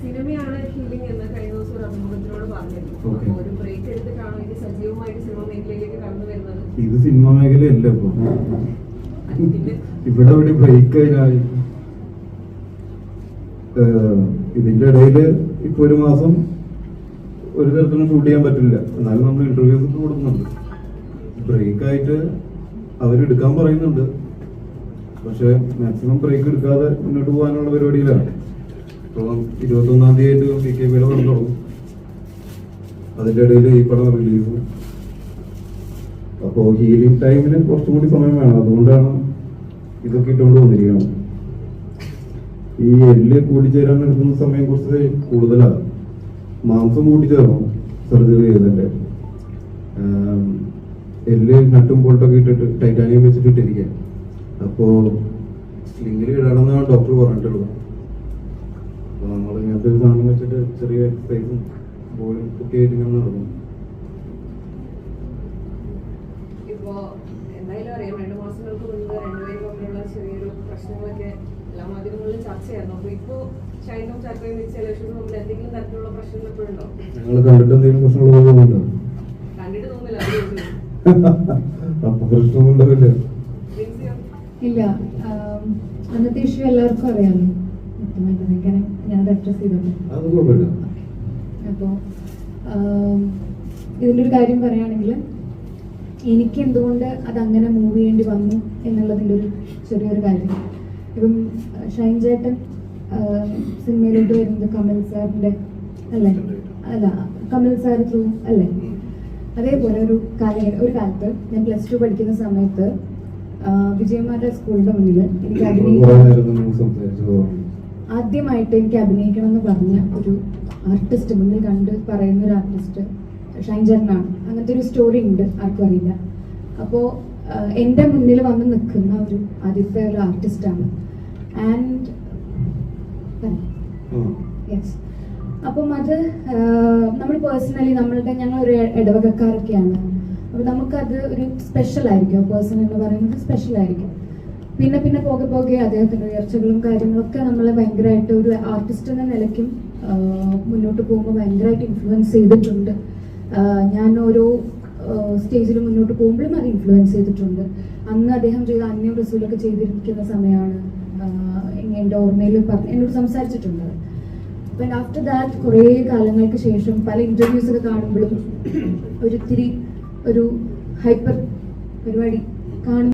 സിനിമയാണ് ഹീലിംഗ് എന്ന് കഴിഞ്ഞ ദിവസം ഒരു അഭിമുഖത്തിനോട് പറഞ്ഞിരുന്നു. ഒരു ബ്രേക്ക് എടുത്തിട്ടാണോ ഇത് സജീവമായിട്ട് സിനിമ മേഖലയിലേക്ക് കടന്നു വരുന്നത്? ഇത് സിനിമ മേഖലയല്ല ഇപ്പൊ, ഇവിടെ ഇവിടെ ബ്രേക്ക് ആയി. ഇതിന്റെ ഇടയില് ഇപ്പൊ ഒരു മാസം ഒരു തരത്തിലും ഷൂട്ട് ചെയ്യാൻ പറ്റില്ല, എന്നാലും നമ്മൾ ഇന്റർവ്യൂസ് ഒക്കെ കൊടുക്കുന്നുണ്ട്. ബ്രേക്ക് ആയിട്ട് അവരെടുക്കാൻ പറയുന്നുണ്ട്, പക്ഷെ മാക്സിമം ബ്രേക്ക് എടുക്കാതെ മുന്നോട്ട് പോകാനുള്ള പരിപാടിയിലാണ്. ഇപ്പൊ 21-ാം തീയതി ആയിട്ട് PKB പടം തുടങ്ങും, അതിന്റെ ഇടയിൽ ഈ പടം റിലീസ്. അപ്പോ ഹീലിംഗ് ടൈമിന് കുറച്ചും കൂടി സമയം വേണം, അതുകൊണ്ടാണ് ഇതൊക്കെ ഇട്ടുകൊണ്ട് വന്നിരിക്കുന്നത്. ഈ എല്ല് കൂട്ടിച്ചേരാൻ എടുക്കുന്ന സമയം കുറച്ച് കൂടുതലാണ്. മാംസം കൂട്ടിച്ചേർന്നു സർജറി ചെയ്തതിന്റെ, എല്ല് നട്ടും ബോൾട്ടൊക്കെ ഇട്ടിട്ട് ടൈറ്റാനിയം വെച്ചിട്ട് ഇട്ടിരിക്കാൻ. അപ്പോ സ്ലിങ്ങിൽ ഇടണമെന്നാണ് ഡോക്ടർ പറഞ്ഞിട്ടുള്ളത്. അപ്പൊ നമ്മൾ ഇങ്ങനത്തെ ഒരു സാധനം വെച്ചിട്ട് ചെറിയ എക്സസൈസും ബോഡി ഒക്കെ ആയിട്ട് ഇങ്ങനെ നടക്കും. ഇപ്പോ എന്തായാലും അറിയാം, 2 മാസങ്ങൾക്ക് മുൻപ് രണ്ടുപേരും തമ്മിലുള്ള ചെറിയൊരു പ്രശ്നങ്ങളൊക്കെ എല്ലാ മാധ്യമങ്ങളിലും ചർച്ചയായിരുന്നു. അപ്പൊ ഇപ്പോ ഷൈനും ചാക്കോയും സെലക്ഷനും തമ്മിൽ എന്തെങ്കിലും തരത്തിലുള്ള പ്രശ്നങ്ങൾ എപ്പോഴുണ്ടോ? ഞങ്ങൾ കണ്ടിട്ട് എന്തെങ്കിലും പ്രശ്നങ്ങൾ തോന്നുന്നുണ്ടോ? കണ്ടിട്ട് തോന്നില്ല. അപ്പൊ പ്രശ്നമൊന്നും ഉണ്ടാവില്ല. ഇല്ല, അന്നത്തെ ഇഷ്യൂ എല്ലാവർക്കും അറിയാമല്ലോ. ഞാൻ അഡ്രസ് ചെയ്തിട്ടുണ്ട്. അപ്പോ ഇതിൻ്റെ ഒരു കാര്യം പറയുകയാണെങ്കിൽ, എനിക്ക് എന്തുകൊണ്ട് അതങ്ങനെ മൂവ് ചെയ്യേണ്ടി വന്നു എന്നുള്ളതിൻ്റെ ഒരു ചെറിയൊരു കാര്യം. ഇപ്പം ഷൈൻ ചേട്ടൻ സിനിമയിലോട്ട് വരുന്നത് കമൽ സാറിൻ്റെ അല്ലേ? അല്ല, കമൽ സാർ ത്രൂ അല്ലേ? അതേപോലെ ഒരു കാലത്ത് ഞാൻ +2 പഠിക്കുന്ന സമയത്ത് വിജയകുമാരുടെ സ്കൂളിന്റെ മുന്നിൽ എനിക്ക് ആദ്യമായിട്ട് എനിക്ക് അഭിനയിക്കണം എന്ന് പറഞ്ഞ ഒരു ആർട്ടിസ്റ്റ്, മുന്നിൽ കണ്ട് പറയുന്ന ഒരു ആർട്ടിസ്റ്റ് ഷൈൻ ചേട്ടനാണ്. അങ്ങനത്തെ ഒരു സ്റ്റോറി ഉണ്ട്, ആർക്കും അറിയില്ല. അപ്പോൾ എൻ്റെ മുന്നിൽ വന്ന് നിൽക്കുന്ന ഒരു ആദ്യത്തെ ഒരു ആർട്ടിസ്റ്റാണ്. ആൻഡ് യെസ്, അപ്പം അത് നമ്മൾ പേഴ്സണലി ഞങ്ങളൊരു ഇടവകക്കാരൊക്കെയാണ്. അപ്പോൾ നമുക്കത് ഒരു സ്പെഷ്യൽ ആയിരിക്കും, പേഴ്സൺ എന്ന് പറയുന്നത് സ്പെഷ്യൽ ആയിരിക്കും. പിന്നെ പോകെ അദ്ദേഹത്തിൻ്റെ ഉയർച്ചകളും കാര്യങ്ങളൊക്കെ നമ്മളെ ഭയങ്കരമായിട്ട് ഒരു ആർട്ടിസ്റ്റ് എന്ന നിലയ്ക്കും മുന്നോട്ട് പോകുമ്പോൾ ഭയങ്കരമായിട്ട് ഇൻഫ്ലുവൻസ് ചെയ്തിട്ടുണ്ട്. ഞാൻ ഓരോ സ്റ്റേജിൽ മുന്നോട്ട് പോകുമ്പോഴും അത് ഇൻഫ്ലുവൻസ് ചെയ്തിട്ടുണ്ട്. അന്ന് അദ്ദേഹം ചെയ്ത അന്യം റസൂലൊക്കെ ചെയ്തിരിക്കുന്ന സമയമാണ് എൻ്റെ ഓർമ്മയിൽ എന്നോട് സംസാരിച്ചിട്ടുണ്ട്. അപ്പം ആഫ്റ്റർ ദാറ്റ് കുറേ കാലങ്ങൾക്ക് ശേഷം പല ഇൻ്റർവ്യൂസ് ഒക്കെ കാണുമ്പോഴും ഒരു ഹൈപ്പർ പരിപാടി കാണും.